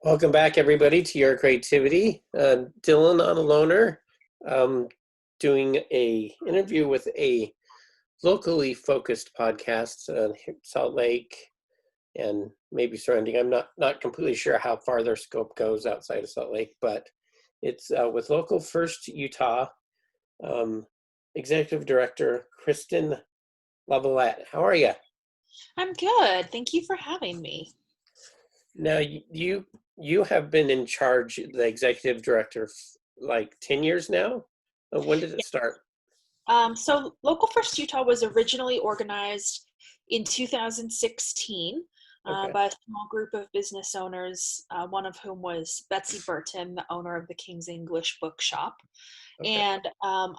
Welcome back, everybody, to your creativity. Dylan on a loner, doing a interview with a locally focused podcast, Salt Lake, and maybe surrounding. I'm not completely sure how far their scope goes outside of Salt Lake, but it's with Local First Utah, Executive Director Kristen Lavelett. How are you? I'm good. Thank you for having me. Now, you have been in charge, the executive director, like 10 years now? When did it start? So Local First Utah was originally organized in 2016 Okay, by a small group of business owners, one of whom was Betsy Burton, the owner of the King's English Bookshop. okay. And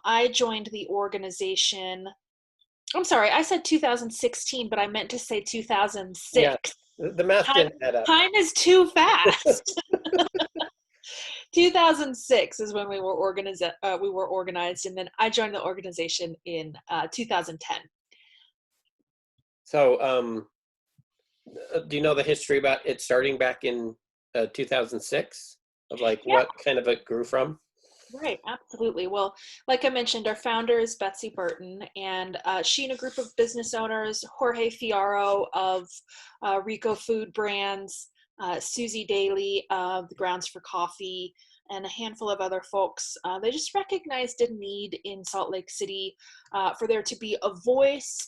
I joined the organization. I'm sorry, I said 2016, but I meant to say Yeah, 2006. the math Time, didn't add up. time is too fast. 2006 is when we were organized, and then I joined the organization in 2010. So, do you know the history about it starting back in 2006? Of like Yeah, what kind of it grew from? right, absolutely. Well, like I mentioned, our founder is Betsy Burton, and she and a group of business owners, Jorge Fiaro of Rico Food Brands, Susie Daly of the Grounds for Coffee, and a handful of other folks, they just recognized a need in Salt Lake City for there to be a voice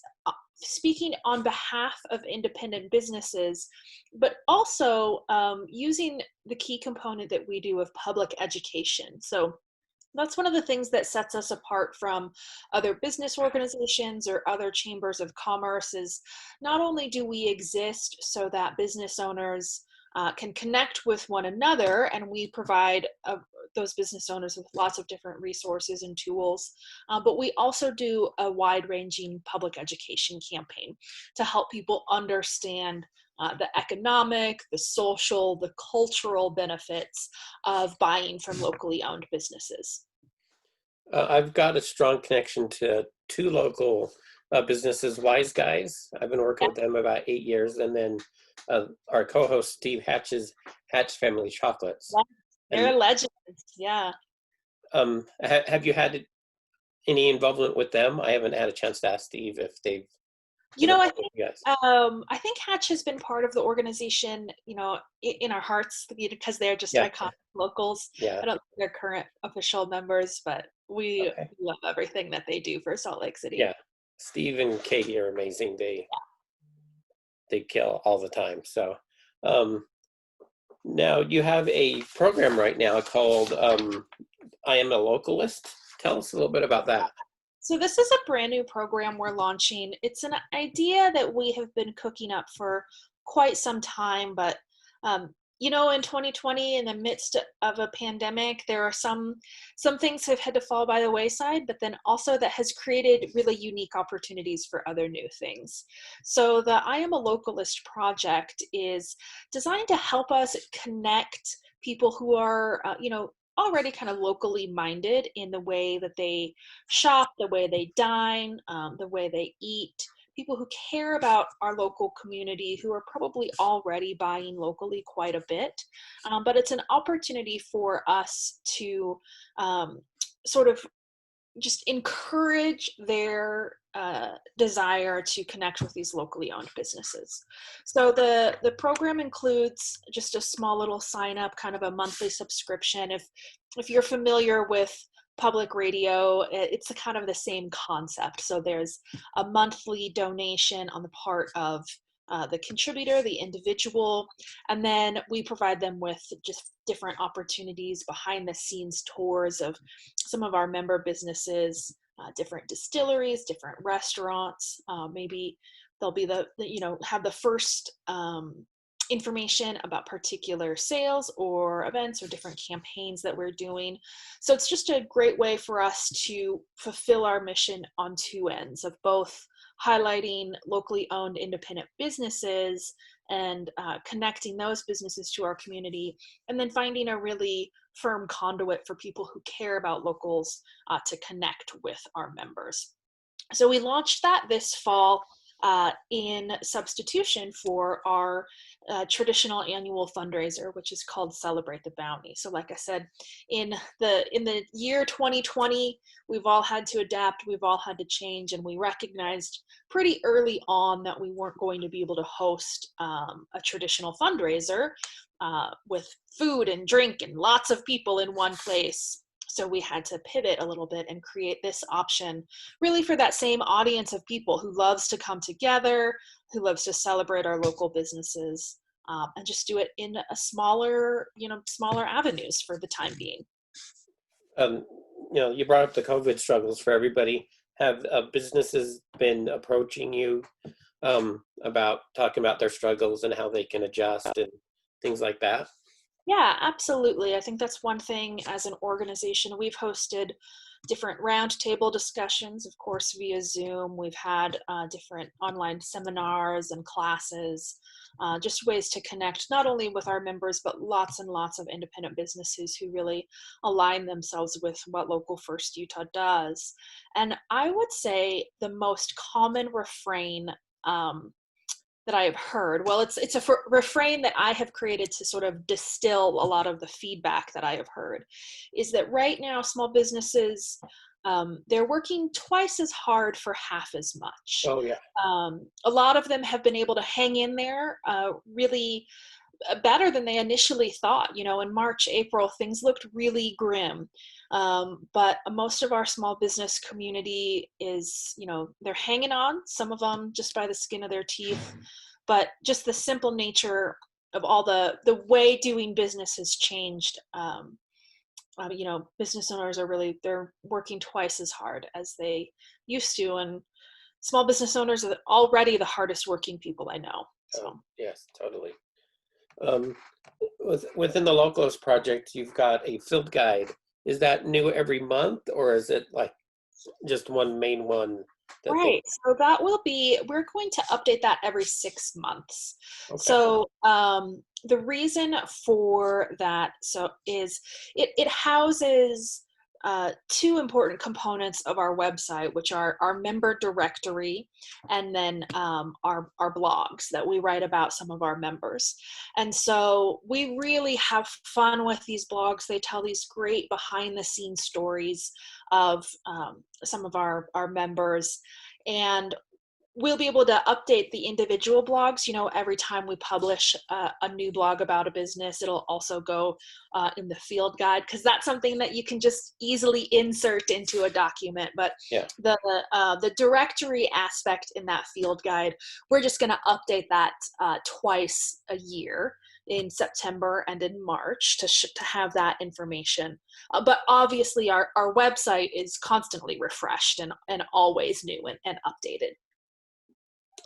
speaking on behalf of independent businesses, but also using the key component that we do of public education. So that's one of the things that sets us apart from other business organizations or other chambers of commerce is not only do we exist so that business owners can connect with one another, and we provide those business owners with lots of different resources and tools, but we also do a wide-ranging public education campaign to help people understand the economic, the social, the cultural benefits of buying from locally owned businesses. I've got a strong connection to two local businesses, Wise Guys. I've been working with them about 8 years, and then our co-host Steve Hatch's Hatch Family Chocolates. Yeah, And they're legends. Yeah. have you had any involvement with them? I haven't had a chance to ask Steve if they've You been know, involved with you guys. I think Hatch has been part of the organization, in our hearts because they're just Yeah, iconic locals. yeah. I don't think they're current official members, but we Okay. love everything that they do for Salt Lake City. Yeah. Steve and Katie are amazing. They kill all the time. So um, now you have a program right now called I Am A Localist. Tell us a little bit about that. So this is a brand new program we're launching. It's an idea that we have been cooking up for quite some time, but in 2020, in the midst of a pandemic, there are some things have had to fall by the wayside, but then also that has created really unique opportunities for other new things. So the I Am a Localist project is designed to help us connect people who are, already kind of locally minded in the way that they shop, the way they dine, the way they eat, people who care about our local community who are probably already buying locally quite a bit. But it's an opportunity for us to sort of just encourage their desire to connect with these locally owned businesses. So the program includes just a small little sign up, kind of a monthly subscription. If you're familiar with public radio, it's a kind of the same concept. So there's a monthly donation on the part of the contributor, the individual, and then we provide them with just different opportunities, behind the scenes tours of some of our member businesses, different distilleries, different restaurants. Maybe they'll be have the first information about particular sales or events or different campaigns that we're doing. So it's just a great way for us to fulfill our mission on two ends of both highlighting locally owned independent businesses and connecting those businesses to our community, and then finding a really firm conduit for people who care about locals to connect with our members. So we launched that this fall. in substitution for our traditional annual fundraiser, which is called Celebrate the Bounty. So like I said, in the year 2020, we've all had to adapt, we've all had to change, and we recognized pretty early on that we weren't going to be able to host a traditional fundraiser with food and drink and lots of people in one place. So we had to pivot a little bit and create this option really for that same audience of people who loves to come together, who loves to celebrate our local businesses, and just do it in a smaller avenues for the time being. Um, you brought up the COVID struggles for everybody. Have businesses been approaching you about talking about their struggles and how they can adjust and things like that? Yeah, absolutely. I think that's one thing as an organization. We've hosted different roundtable discussions, of course, via Zoom. We've had different online seminars and classes, just ways to connect not only with our members, but lots and lots of independent businesses who really align themselves with what Local First Utah does. And I would say the most common refrain that I have heard. Well, it's a refrain that I have created to sort of distill a lot of the feedback that I have heard, is that right now small businesses, they're working twice as hard for half as much. Oh yeah. A lot of them have been able to hang in there really better than they initially thought. In March, April, things looked really grim. But most of our small business community is, they're hanging on, some of them just by the skin of their teeth, but just the simple nature of all the way doing business has changed. Business owners they're working twice as hard as they used to. And small business owners are already the hardest working people I know. So. Yes, totally. Um, within the Localist project, you've got a field guide. Is that new every month, or is it like just one main one? Right. So we're going to update that every 6 months. Okay. So the reason for that is it houses two important components of our website, which are our member directory and then our blogs that we write about some of our members. And so we really have fun with these blogs. They tell these great behind the scenes stories of some of our members, and we'll be able to update the individual blogs. Every time we publish a new blog about a business, it'll also go in the field guide, because that's something that you can just easily insert into a document. But yeah, the directory aspect in that field guide, we're just going to update that twice a year, in September and in March, to have that information. But obviously our website is constantly refreshed and always new and updated.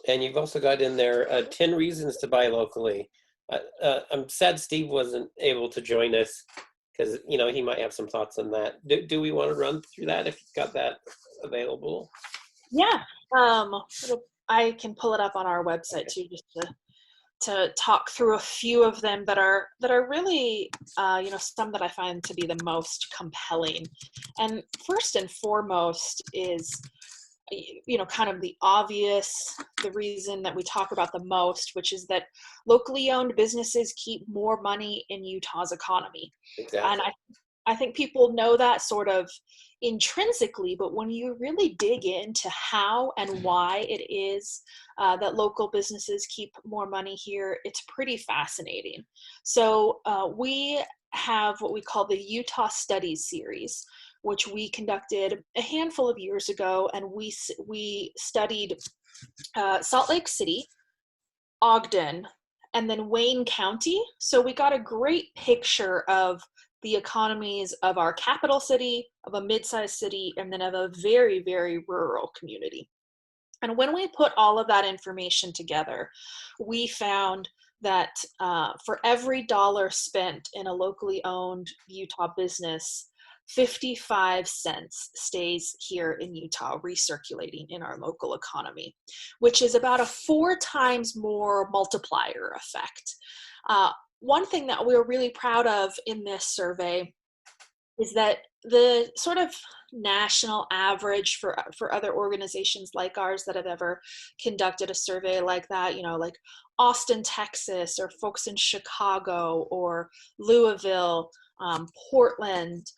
and you've also got in there 10 reasons to buy locally. I'm sad Steve wasn't able to join us, because he might have some thoughts on that. Do we want to run through that if you've got that available? Yeah, I can pull it up on our website too, just to talk through a few of them that are really some that I find to be the most compelling. And first and foremost is kind of the obvious, the reason that we talk about the most, which is that locally owned businesses keep more money in Utah's economy. Exactly. And I think people know that sort of intrinsically, but when you really dig into how and why it is that local businesses keep more money here, it's pretty fascinating. So we have what we call the Utah Studies series, which we conducted a handful of years ago, and we studied Salt Lake City, Ogden, and then Wayne County. So we got a great picture of the economies of our capital city, of a mid-sized city, and then of a very, very rural community. And when we put all of that information together, we found that for every dollar spent in a locally owned Utah business, 55 cents stays here in Utah, recirculating in our local economy, which is about a 4 times more multiplier effect. One thing that we're really proud of in this survey is that the sort of national average for other organizations like ours that have ever conducted a survey like that, like Austin, Texas, or folks in Chicago or Louisville, Portland,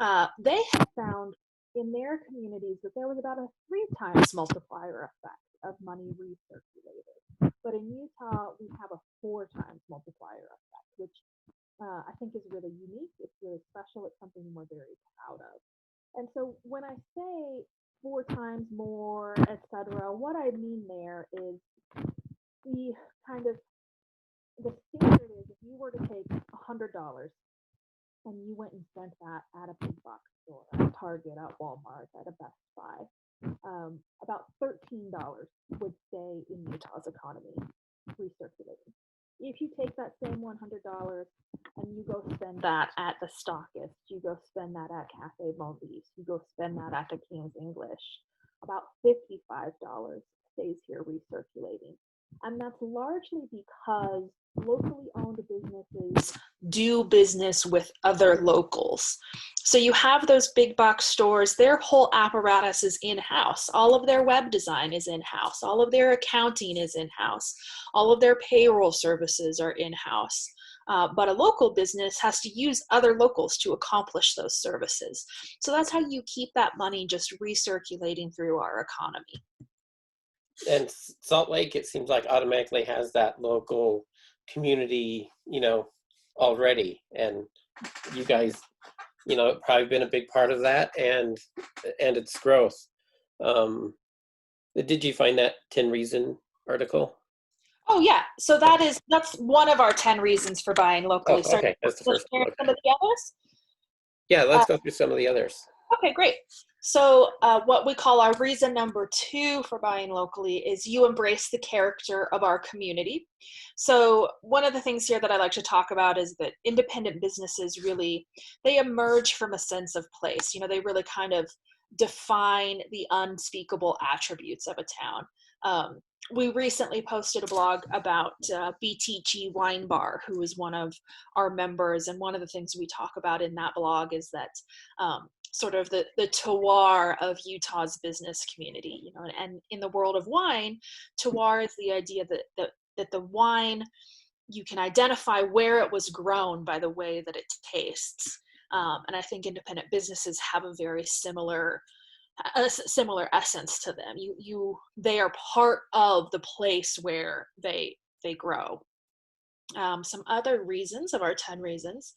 they have found in their communities that there was about a 3 times multiplier effect of money recirculated. But in Utah, we have a 4 times multiplier effect, which I think is really unique. It's really special. It's something we're very proud of. And so when I say 4 times more, etc., what I mean there is the kind of the standard is if you were to take $100 and you went and spent that at a big box store, at Target, at Walmart, at a Best Buy, about $13 would stay in Utah's economy recirculating. If you take that same $100 and you go spend that at the Stockist, you go spend that at Cafe Mondelez, you go spend that at the King's English, about $55 stays here recirculating. And that's largely because locally owned businesses do business with other locals. So you have those big box stores, their whole apparatus is in-house. All of their web design is in-house. All of their accounting is in-house. All of their payroll services are in-house. But a local business has to use other locals to accomplish those services. So that's how you keep that money just recirculating through our economy. And Salt Lake, it seems like automatically has that local community, already. And you guys, probably been a big part of that and its growth. Did you find that 10 Reason article? Oh yeah, so that's one of our 10 reasons for buying locally. Oh, okay, that's the first one. Okay. Some of the others? Yeah, let's go through some of the others. Okay, great. So what we call our reason number 2 for buying locally is you embrace the character of our community. So one of the things here that I like to talk about is that independent businesses really, they emerge from a sense of place. They really kind of define the unspeakable attributes of a town. We recently posted a blog about BTG Wine Bar, who is one of our members. And one of the things we talk about in that blog is that sort of the terroir of Utah's business community, and in the world of wine, terroir is the idea that the wine, you can identify where it was grown by the way that it tastes. And I think independent businesses have a very similar essence to them. They are part of the place where they grow. Some other reasons of our 10 reasons,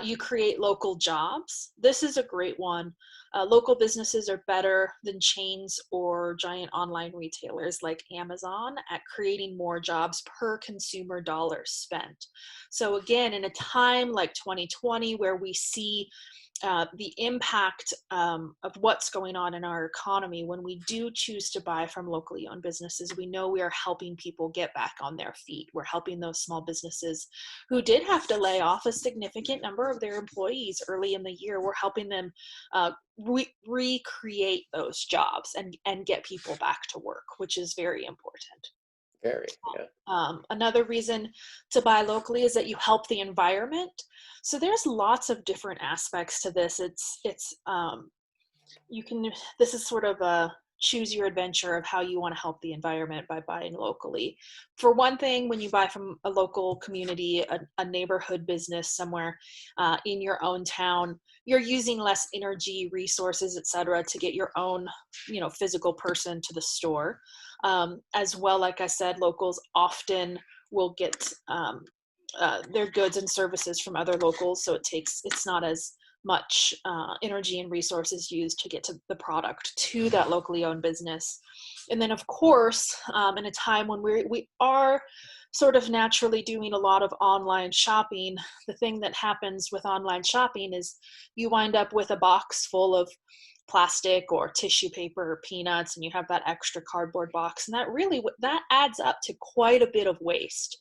you create local jobs. This is a great one. Local businesses are better than chains or giant online retailers like Amazon at creating more jobs per consumer dollar spent. So again, in a time like 2020 where we see the impact of what's going on in our economy, when we do choose to buy from locally owned businesses, we know we are helping people get back on their feet. We're helping those small businesses who did have to lay off a significant number of their employees early in the year. We're helping them recreate those jobs and get people back to work, which is very important. Very, yeah. Another reason to buy locally is that you help the environment. So there's lots of different aspects to this. This is sort of a choose your adventure of how you want to help the environment by buying locally. For one thing, when you buy from a local community, a neighborhood business somewhere in your own town, you're using less energy, resources, etc., to get your own, physical person to the store. As well, like I said, locals often will get their goods and services from other locals, so it's not as much energy and resources used to get to the product to that locally owned business. And then, of course, in a time when we are sort of naturally doing a lot of online shopping, the thing that happens with online shopping is you wind up with a box full of plastic or tissue paper or peanuts, and you have that extra cardboard box, and that adds up to quite a bit of waste.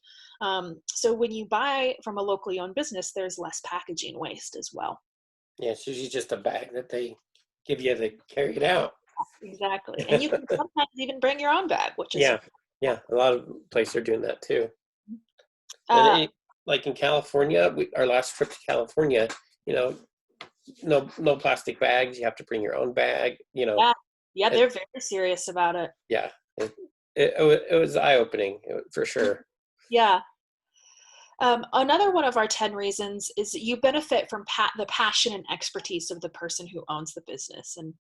So when you buy from a locally owned business, there's less packaging waste as well. Yeah, it's usually just a bag that they give you to carry it out. Exactly. And you can sometimes even bring your own bag, which is yeah, a lot of places are doing that too. And like in California, our last trip to California, no plastic bags. You have to bring your own bag. Yeah. Yeah, It, they're very serious about it. yeah, it was eye-opening for sure. Yeah. Another one of our 10 reasons is that you benefit from the passion and expertise of the person who owns the business. And,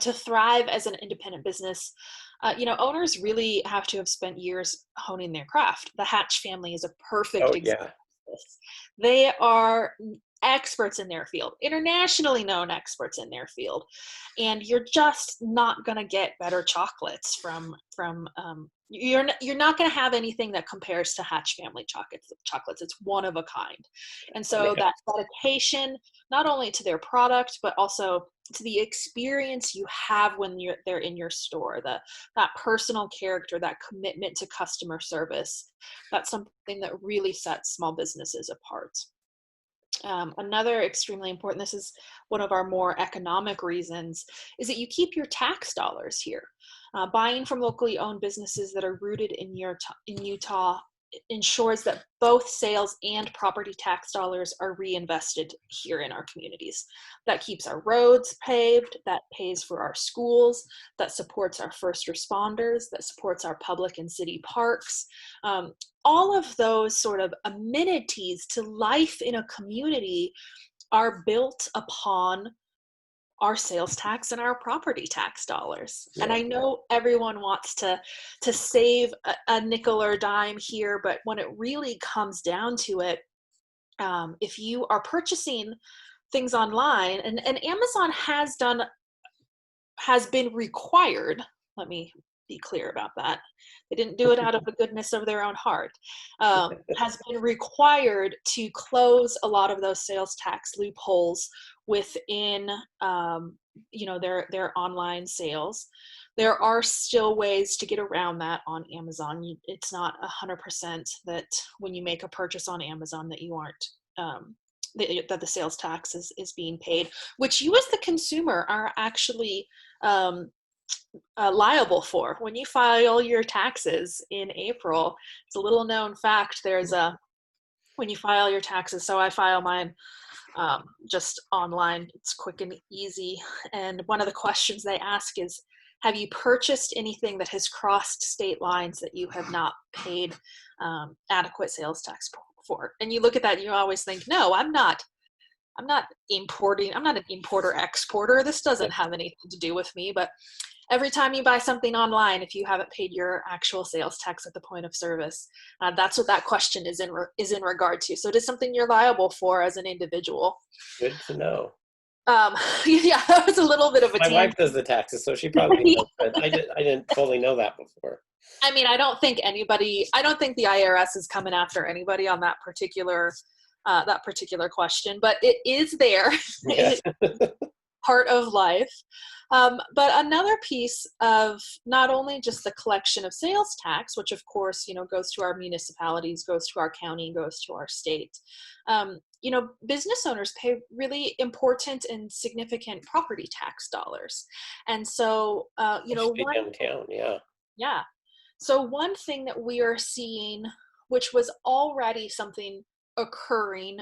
to thrive as an independent business, owners really have to have spent years honing their craft. The Hatch family is a perfect Oh example yeah, of this. They are experts in their field, internationally known experts in their field, and you're just not going to get better chocolates from you're not going to have anything that compares to Hatch family chocolates. It's one of a kind. And so yeah, that dedication, not only to their product but also to the experience you have when they're in your store, that personal character, that commitment to customer service, that's something that really sets small businesses apart. Another extremely important, this is one of our more economic reasons, is that you keep your tax dollars here. Buying from locally owned businesses that are rooted in Utah ensures that both sales and property tax dollars are reinvested here in our communities. That keeps our roads paved, that pays for our schools, that supports our first responders, that supports our public and city parks. All of those sort of amenities to life in a community are built upon our sales tax and our property tax dollars. And yeah. I know everyone wants to save a nickel or dime here, but when it really comes down to it, if you are purchasing things online, and Amazon has been required, let me be clear about that. They didn't do it out of the goodness of their own heart. Has been required to close a lot of those sales tax loopholes within, their online sales. There are still ways to get around that on Amazon. It's not 100% that when you make a purchase on Amazon that you aren't that the sales tax is being paid, which you as the consumer are actually liable for. When you file your taxes in April, it's a little known fact, when you file your taxes, so I file mine just online, it's quick and easy, and one of the questions they ask is, have you purchased anything that has crossed state lines that you have not paid adequate sales tax for? And you look at that and you always think, no, I'm not importing. I'm not an importer exporter. This doesn't have anything to do with me. But every time you buy something online, if you haven't paid your actual sales tax at the point of service, that's what that question is in regard to. So it is something you're liable for as an individual. Good to know. Yeah, that was a little bit of a My wife tangent. does the taxes, so she probably knows, but I didn't fully know that before. I mean, I don't think the IRS is coming after anybody on that particular question, but it is there. Yeah. Part of life. But another piece of not only just the collection of sales tax, which of course, goes to our municipalities, goes to our county, goes to our state, business owners pay really important and significant property tax dollars. And so, Especially downtown, yeah. yeah. So one thing that we are seeing, which was already something occurring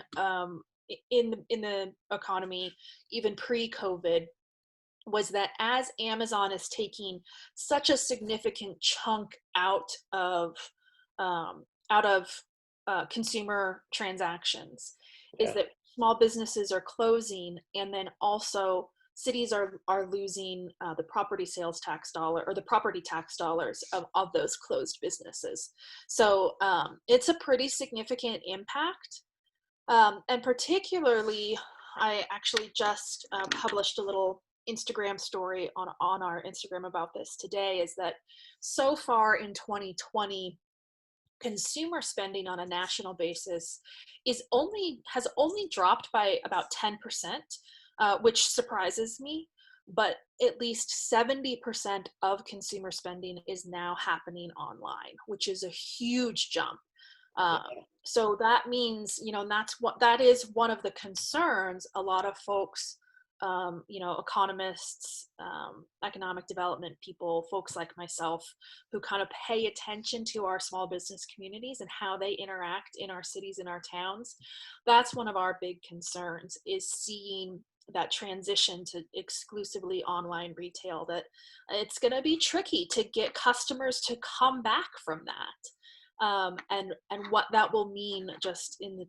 in the economy even pre-COVID, was that as Amazon is taking such a significant chunk out of consumer transactions, is Yeah. that small businesses are closing, and then also cities are losing the property sales tax dollar, or the property tax dollars of those closed businesses. So it's a pretty significant impact. And particularly, I actually just published a little Instagram story on our Instagram about this today, is that so far in 2020, consumer spending on a national basis has only dropped by about 10%, which surprises me. But at least 70% of consumer spending is now happening online, which is a huge jump. Um, so that means, that is one of the concerns a lot of folks economists, economic development people, folks like myself, who kind of pay attention to our small business communities and how they interact in our cities and our towns. That's one of our big concerns, is seeing that transition to exclusively online retail, that it's going to be tricky to get customers to come back from that. And what that will mean just in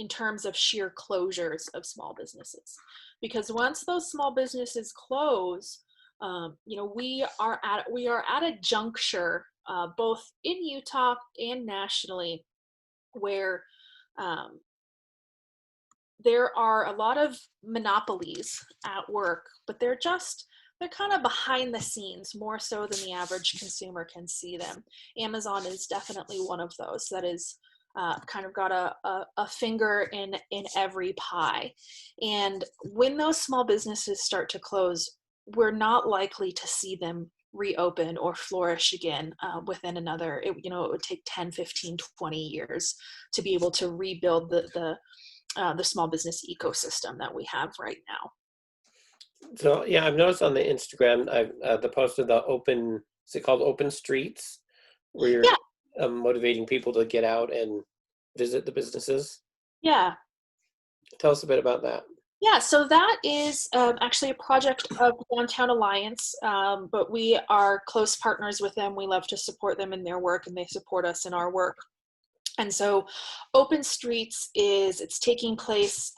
terms of sheer closures of small businesses. Because once those small businesses close, we are at a juncture, both in Utah and nationally, where there are a lot of monopolies at work, but they're kind of behind the scenes more so than the average consumer can see them. Amazon is definitely one of those that is kind of got a finger in every pie. And when those small businesses start to close, we're not likely to see them reopen or flourish again within it would take 10, 15, 20 years to be able to rebuild the small business ecosystem that we have right now. So yeah, I've noticed on the Instagram, I've the post of the is it called Open Streets, where you're Yeah. Motivating people to get out and visit the businesses. Yeah. Tell us a bit about that. Yeah, so that is actually a project of Downtown Alliance, but we are close partners with them. We love to support them in their work, and they support us in our work. And so Open Streets it's taking place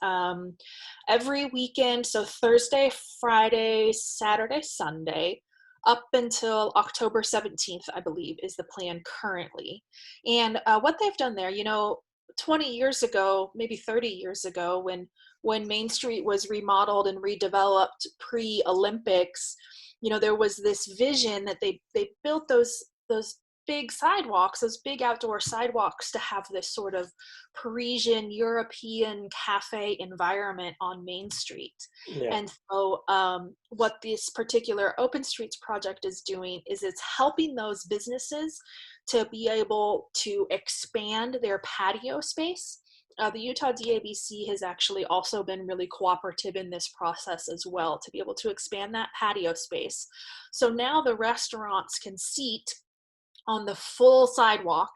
every weekend, so Thursday, Friday, Saturday, Sunday, up until October 17th, I believe, is the plan currently. And what they've done there, 20 years ago, maybe 30 years ago, when Main Street was remodeled and redeveloped pre-Olympics, there was this vision that they built those big sidewalks, those big outdoor sidewalks, to have this sort of Parisian European cafe environment on Main Street. Yeah. And so what this particular Open Streets project is doing is it's helping those businesses to be able to expand their patio space. The Utah DABC has actually also been really cooperative in this process as well, to be able to expand that patio space. So now the restaurants can seat on the full sidewalk,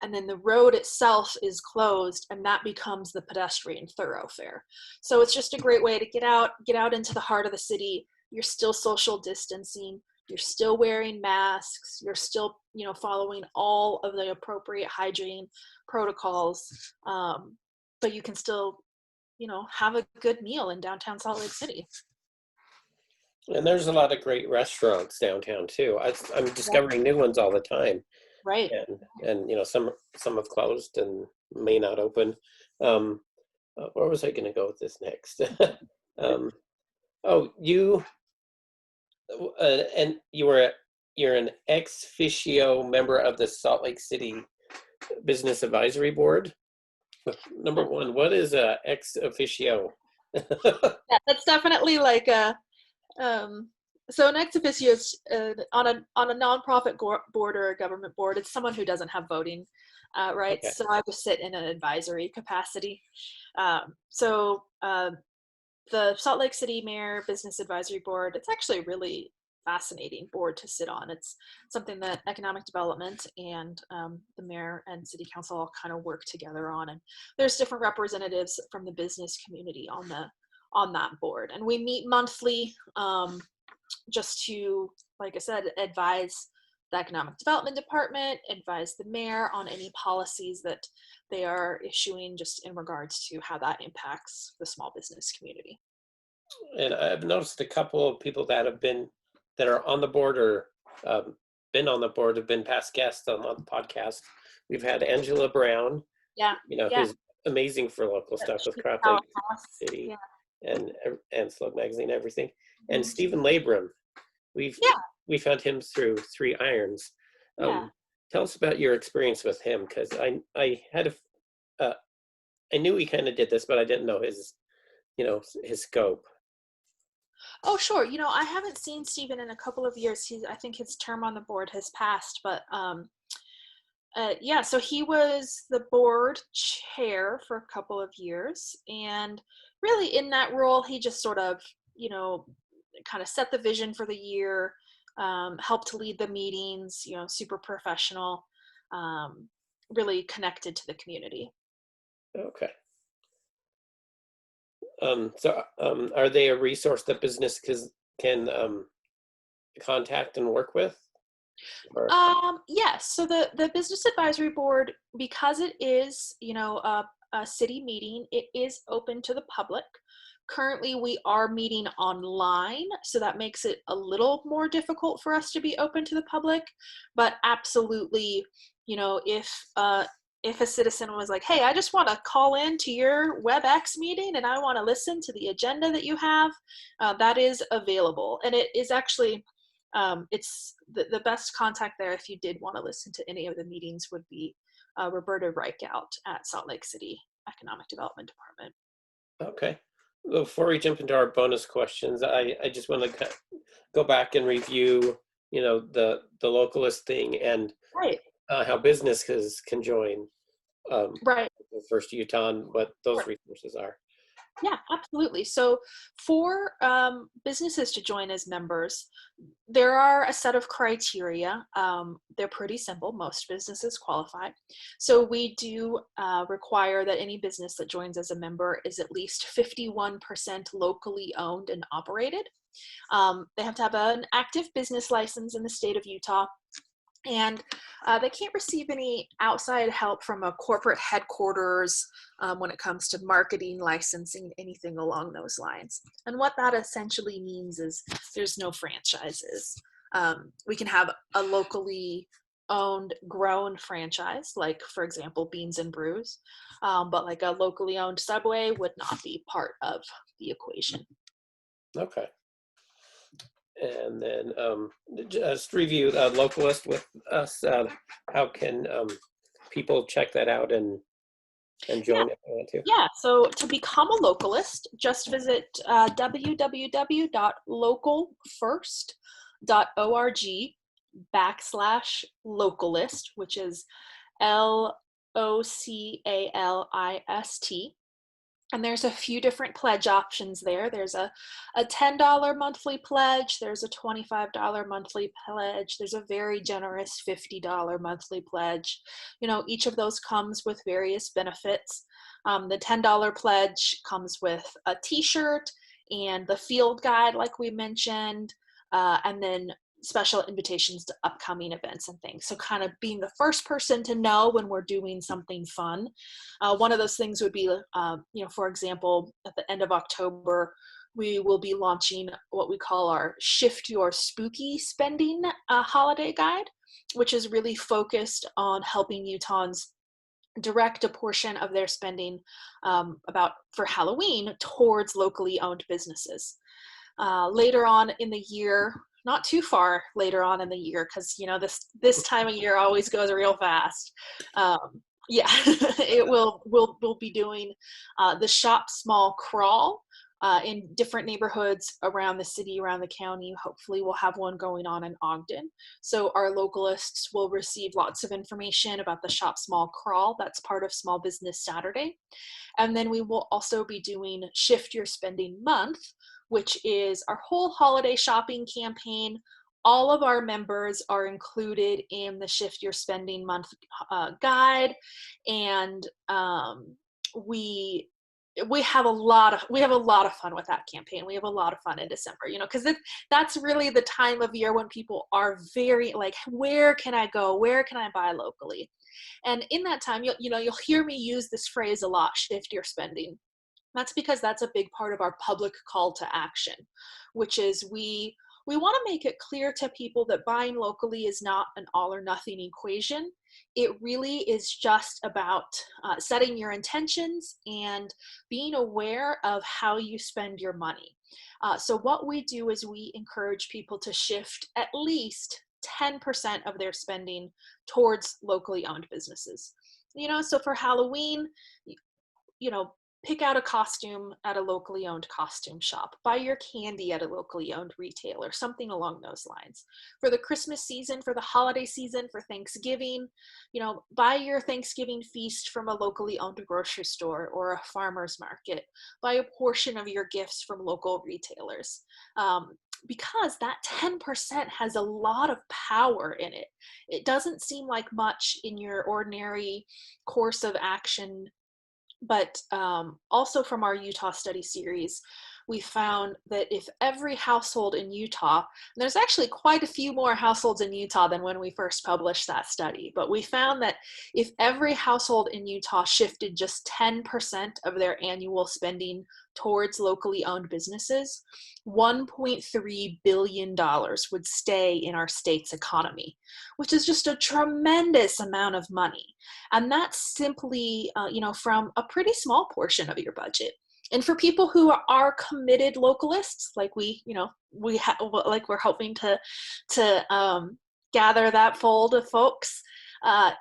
and then the road itself is closed, and that becomes the pedestrian thoroughfare. So it's just a great way to get out into the heart of the city. You're still social distancing, you're still wearing masks, you're still following all of the appropriate hygiene protocols, but you can still have a good meal in downtown Salt Lake City. And there's a lot of great restaurants downtown too. I'm discovering new ones all the time. Right. And some have closed and may not open. Where was I going to go with this next? You're an ex officio member of the Salt Lake City Business Advisory Board. Number one, what is a ex officio? Yeah, that's definitely like a so an ex officio is on a nonprofit board or a government board. It's someone who doesn't have voting rights. Okay. So I just sit in an advisory capacity. The Salt Lake City Mayor Business Advisory Board, it's actually a really fascinating board to sit on. It's something that economic development and the mayor and city council all kind of work together on. And there's different representatives from the business community on that board. And we meet monthly just to, like I said, advise the economic development department, advise the mayor on any policies that they are issuing, just in regards to how that impacts the small business community. And I've noticed a couple of people that are on the board or been on the board, have been past guests on the podcast. We've had Angela Brown, Yeah. who's amazing for local stuff with Craft Lake City and Slug Magazine, everything. And Stephen Labram, we found him through Three Irons. Tell us about your experience with him, because I knew he kind of did this, but I didn't know his scope. Oh, sure. I haven't seen Stephen in a couple of years. I think his term on the board has passed, but so he was the board chair for a couple of years, and really in that role, he just sort of kind of set the vision for the year, help to lead the meetings, super professional, really connected to the community. Okay. Are they a resource that business can contact and work with? Or Yes. So the business advisory board, because it is, a city meeting, it is open to the public. Currently, we are meeting online, so that makes it a little more difficult for us to be open to the public. But absolutely, if a citizen was like, "Hey, I just want to call in to your WebEx meeting and I want to listen to the agenda that you have," that is available, and it is actually it's the best contact there if you did want to listen to any of the meetings would be Roberta Reichout at Salt Lake City Economic Development Department. okay. Well, before we jump into our bonus questions, I just want to go back and review, the localist thing and Right, how businesses can join. right. The first Utah and what those resources are. Yeah, absolutely. So for businesses to join as members, there are a set of criteria. They're pretty simple. Most businesses qualify. So we do require that any business that joins as a member is at least 51% locally owned and operated. They have to have an active business license in the state of Utah. And they can't receive any outside help from a corporate headquarters when it comes to marketing, licensing, anything along those lines. And what that essentially means is there's no franchises. We can have a locally owned, grown franchise, like, for example, Beans and Brews, but like a locally owned Subway would not be part of the equation. Okay. And then just review Localist with us. How can people check that out and Yeah, join if they want to? yeah. So to become a localist, just visit www.localfirst.org/localist, which is LOCALIST. And there's a few different pledge options there. There's a $10 monthly pledge. There's a $25 monthly pledge. There's a very generous $50 monthly pledge. Each of those comes with various benefits. The $10 pledge comes with a t-shirt and the field guide, like we mentioned, and then special invitations to upcoming events and things. So kind of being the first person to know when we're doing something fun. One of those things would be, for example, at the end of October, we will be launching what we call our Shift Your Spooky Spending holiday guide, which is really focused on helping Utahns direct a portion of their spending for Halloween towards locally owned businesses. Later on in the year, not too far later on in the year, because this time of year always goes real fast. Yeah, we'll be doing the Shop Small Crawl in different neighborhoods around the city, around the county. Hopefully we'll have one going on in Ogden. So our localists will receive lots of information about the Shop Small Crawl. That's part of Small Business Saturday. And then we will also be doing Shift Your Spending Month, which is our whole holiday shopping campaign. All of our members are included in the Shift Your Spending Month guide, and we have a lot of fun with that campaign. We have a lot of fun in December, because that's really the time of year when people are very like, where can I go? Where can I buy locally? And in that time, you'll hear me use this phrase a lot: shift your spending. That's because that's a big part of our public call to action, which is we want to make it clear to people that buying locally is not an all or nothing equation. It really is just about setting your intentions and being aware of how you spend your money. So what we do is we encourage people to shift at least 10% of their spending towards locally owned businesses. So for Halloween, pick out a costume at a locally owned costume shop, buy your candy at a locally owned retailer, something along those lines. For the Christmas season, for the holiday season, for Thanksgiving, buy your Thanksgiving feast from a locally owned grocery store or a farmer's market. Buy a portion of your gifts from local retailers. Because that 10% has a lot of power in it. It doesn't seem like much in your ordinary course of action, but also from our Utah study series, we found that if every household in Utah, and there's actually quite a few more households in Utah than when we first published that study, but we found that if every household in Utah shifted just 10% of their annual spending towards locally owned businesses, $1.3 billion would stay in our state's economy, which is just a tremendous amount of money. And that's simply, from a pretty small portion of your budget. And for people who are committed localists, like we're hoping to gather that fold of folks,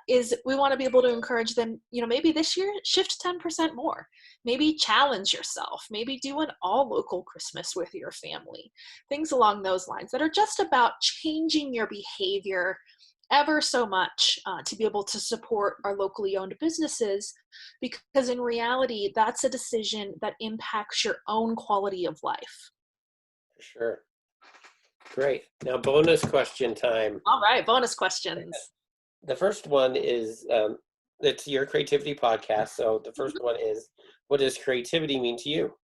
is we want to be able to encourage them, maybe this year shift 10% more, maybe challenge yourself, maybe do an all local Christmas with your family, things along those lines that are just about changing your behavior ever so much to be able to support our locally owned businesses, because in reality, that's a decision that impacts your own quality of life. For sure. Great. Now, bonus question time. All right, bonus questions. The first one is, it's your Cre8tivity podcast. So the first one is, what does creativity mean to you?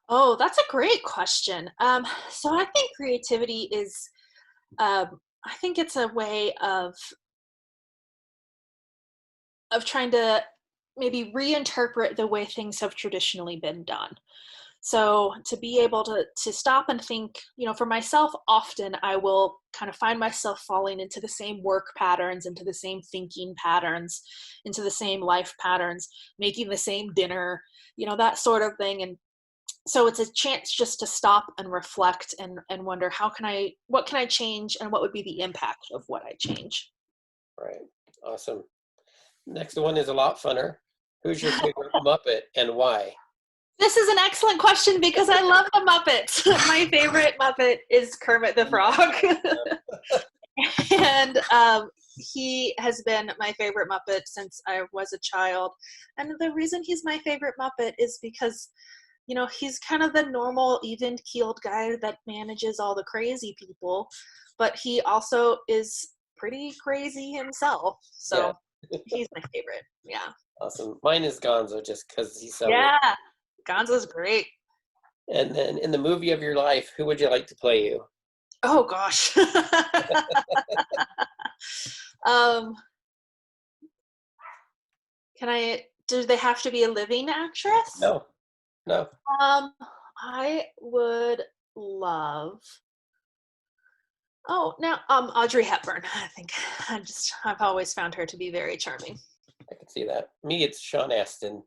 Oh, that's a great question. So I think creativity is, I think it's a way of trying to maybe reinterpret the way things have traditionally been done. So to be able to stop and think, for myself, often I will kind of find myself falling into the same work patterns, into the same thinking patterns, into the same life patterns, making the same dinner, that sort of thing. And so it's a chance just to stop and reflect and wonder, what can I change, and what would be the impact of what I change? Right. Awesome. Next one is a lot funner. Who's your favorite Muppet and why? This is an excellent question because I love the Muppets. My favorite Muppet is Kermit the Frog. And he has been my favorite Muppet since I was a child. And the reason he's my favorite Muppet is because he's kind of the normal, even-keeled guy that manages all the crazy people, but he also is pretty crazy himself. So yeah. He's my favorite. Yeah. Awesome. Mine is Gonzo, just because he's so. Yeah, Gonzo's great. And then in the movie of your life, who would you like to play you? Oh gosh. Do they have to be a living actress? No. I would love, Audrey Hepburn. I think I've always found her to be very charming. I can see that. Me, it's Sean Astin.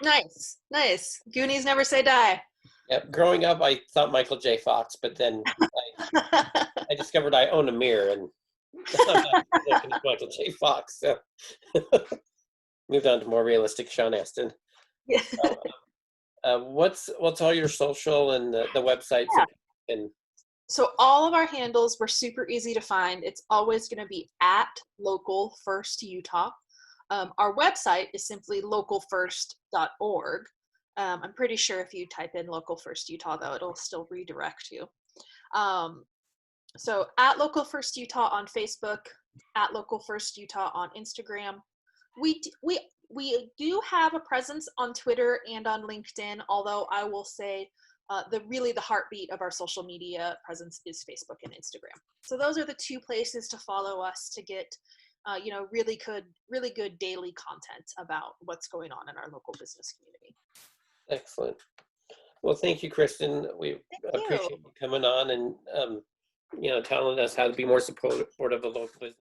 Nice. Goonies never say die. Yep. Growing up, I thought Michael J. Fox, but then I discovered I own a mirror, and I'm not looking at Michael J. Fox. So moved on to more realistic Sean Astin. Yeah. What's all your social and the websites? Yeah. So all of our handles were super easy to find. It's always going to be at Local First Utah. Our website is simply localfirst.org. I'm pretty sure if you type in Local First Utah, though, it'll still redirect you. So at Local First Utah on Facebook, at Local First Utah on Instagram. We do have a presence on Twitter and on LinkedIn, although I will say the heartbeat of our social media presence is Facebook and Instagram. So those are the two places to follow us to get really good daily content about what's going on in our local business community. Excellent. Well, thank you, Kristen. We appreciate you coming on and telling us how to be more supportive of local business.